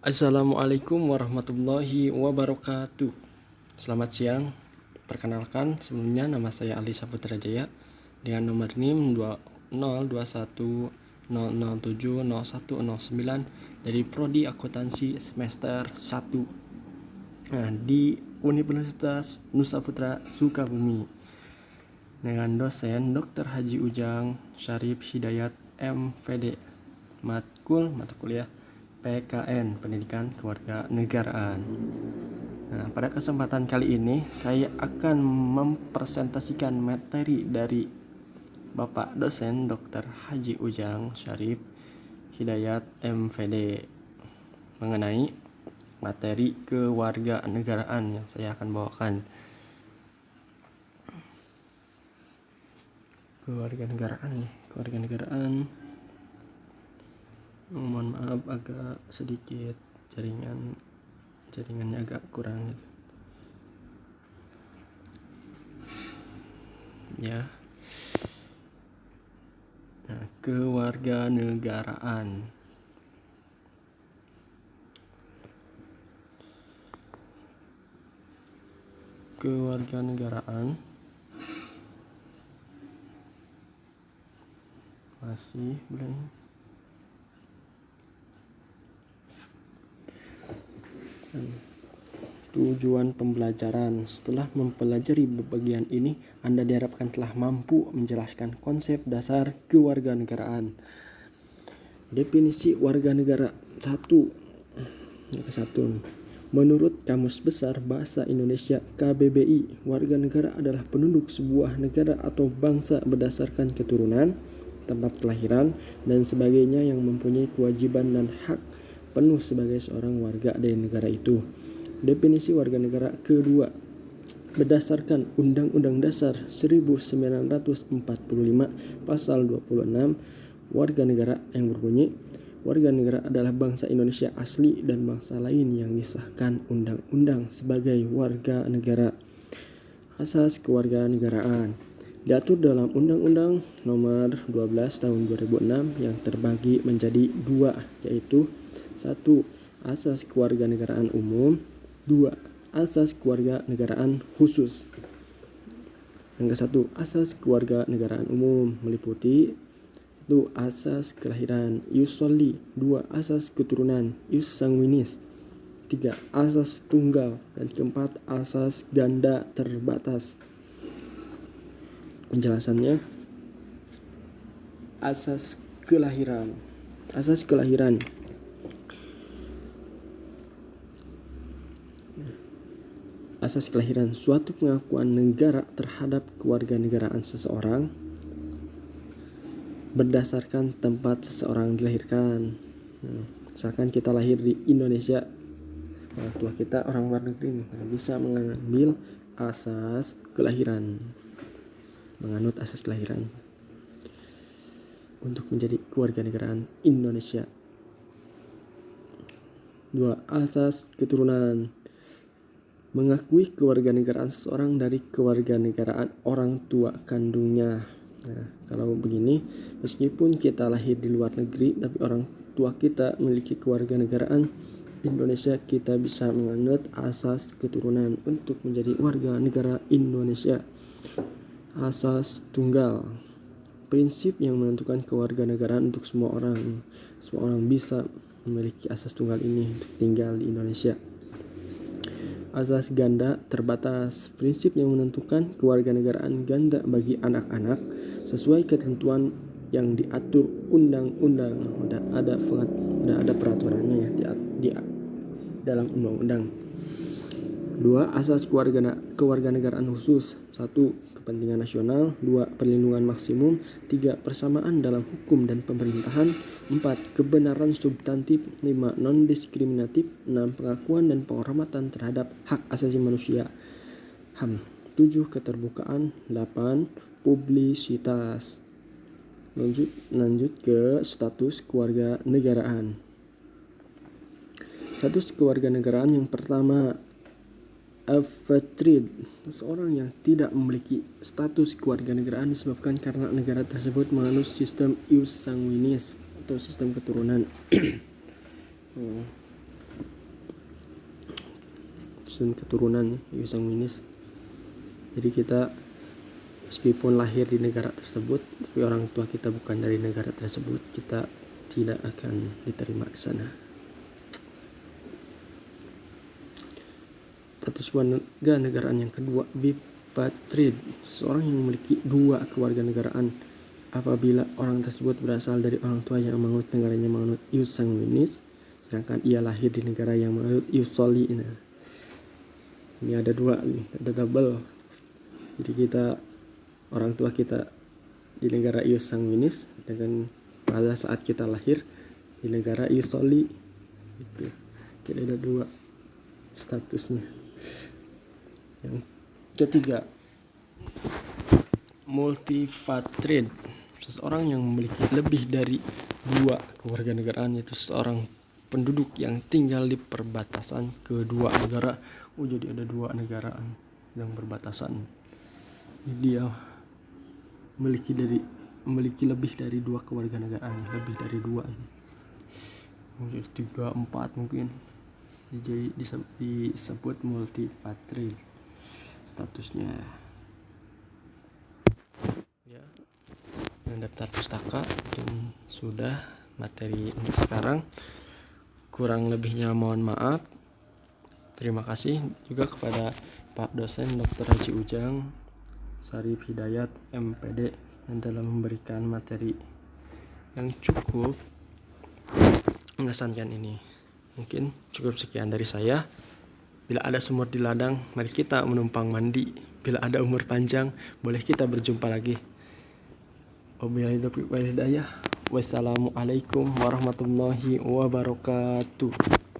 Assalamualaikum warahmatullahi wabarakatuh. Selamat siang. Perkenalkan, sebelumnya nama saya Ali Saputra Jaya dengan nomor NIM 2021070109 dari Prodi Akuntansi semester 1 di Universitas Nusa Putra Sukabumi dengan dosen Dr. Haji Ujang Syarif Hidayat MPD, mata kuliah PKN, Pendidikan Kewarganegaraan. Nah, pada kesempatan kali ini saya akan mempresentasikan materi dari Bapak dosen Dr. Haji Ujang Syarif Hidayat MPD mengenai materi kewarganegaraan yang saya akan bawakan. Kewarganegaraan. Mohon maaf agak sedikit jaringannya agak kurang ya. Nah, kewarganegaraan masih belum. Tujuan pembelajaran. Setelah mempelajari bagian ini, Anda diharapkan telah mampu menjelaskan konsep dasar kewarganegaraan. Definisi warganegara 1. Menurut Kamus Besar Bahasa Indonesia KBBI, warga negara adalah penduduk sebuah negara atau bangsa berdasarkan keturunan, tempat kelahiran, dan sebagainya yang mempunyai kewajiban dan hak penuh sebagai seorang warga dari negara itu. Definisi warga negara kedua, berdasarkan Undang-Undang Dasar 1945 Pasal 26 warga negara yang berbunyi, warga negara adalah bangsa Indonesia asli dan bangsa lain yang disahkan undang-undang sebagai warga negara. Asas kewarganegaraan diatur dalam Undang-Undang Nomor 12 Tahun 2006 yang terbagi menjadi dua, yaitu 1. Asas kewarganegaraan umum, 2. Asas kewarganegaraan khusus. Yang ke-1, asas kewarganegaraan umum meliputi 1. Asas kelahiran ius soli, 2. Asas keturunan ius sanguinis, 3. Asas tunggal, dan keempat asas ganda terbatas. Penjelasannya, asas kelahiran. Asas kelahiran suatu pengakuan negara terhadap kewarganegaraan seseorang berdasarkan tempat seseorang dilahirkan. Misalkan kita lahir di Indonesia, orang tua kita orang luar negeri, bisa mengambil asas kelahiran, menganut asas kelahiran untuk menjadi kewarganegaraan Indonesia. 2. Asas keturunan, mengakui kewarganegaraan seseorang dari kewarganegaraan orang tua kandungnya. Nah, kalau begini, meskipun kita lahir di luar negeri tapi orang tua kita memiliki kewarganegaraan Indonesia, kita bisa menganut asas keturunan untuk menjadi warga negara Indonesia. Asas tunggal, prinsip yang menentukan kewarganegaraan untuk semua orang. Semua orang bisa memiliki asas tunggal ini untuk tinggal di Indonesia. Asas ganda terbatas, prinsip yang menentukan kewarganegaraan ganda bagi anak-anak sesuai ketentuan yang diatur undang-undang. Udah ada peraturannya ya di dalam undang-undang. 2. Asas kewarganegaraan khusus. 1. Kepentingan nasional. 2. Perlindungan maksimum. 3. Persamaan dalam hukum dan pemerintahan. 4. Kebenaran substantif. 5. Non-diskriminatif. 6. Pengakuan dan penghormatan terhadap hak asasi manusia HAM. 7. Keterbukaan. 8. Publisitas. Lanjut ke status kewarganegaraan. Status kewarganegaraan yang pertama, apatrid, seseorang yang tidak memiliki status kewarganegaraan disebabkan karena negara tersebut menganut sistem ius sanguinis atau sistem keturunan. susun keturunan ius sanguinis. Jadi kita meskipun lahir di negara tersebut, tapi orang tua kita bukan dari negara tersebut, kita tidak akan diterima ke sana. Status warga negaraan yang kedua, bipatried, seorang yang memiliki dua kewarganegaraan apabila orang tersebut berasal dari orang tua yang menganut negaranya menganut ius sanguinis, sedangkan ia lahir di negara yang menganut ius soli. Ini ada dua, ada double. Jadi kita orang tua kita di negara ius sanguinis dengan pada saat kita lahir di negara ius soli. Itu. Jadi ada dua statusnya. Yang ketiga, multipatried, seseorang yang memiliki lebih dari dua kewarganegaraan, yaitu seorang penduduk yang tinggal di perbatasan kedua negara. Jadi ada dua negaraan yang berbatasan. Dia memiliki lebih dari dua kewarganegaraan, lebih dari dua ini. Mungkin 3, 4 mungkin. Jadi disebut multipatried statusnya. Ya. Yang daftar pustaka mungkin sudah materi untuk sekarang. Kurang lebihnya mohon maaf. Terima kasih juga kepada Pak dosen Dr. Haji Ujang Sarif Hidayat MPD yang telah memberikan materi yang cukup mengesankan ini. Mungkin cukup sekian dari saya. Bila ada sumur di ladang, mari kita menumpang mandi. Bila ada umur panjang, boleh kita berjumpa lagi. Wabillahi taufiq wal hidayah. Wassalamualaikum warahmatullahi wabarakatuh.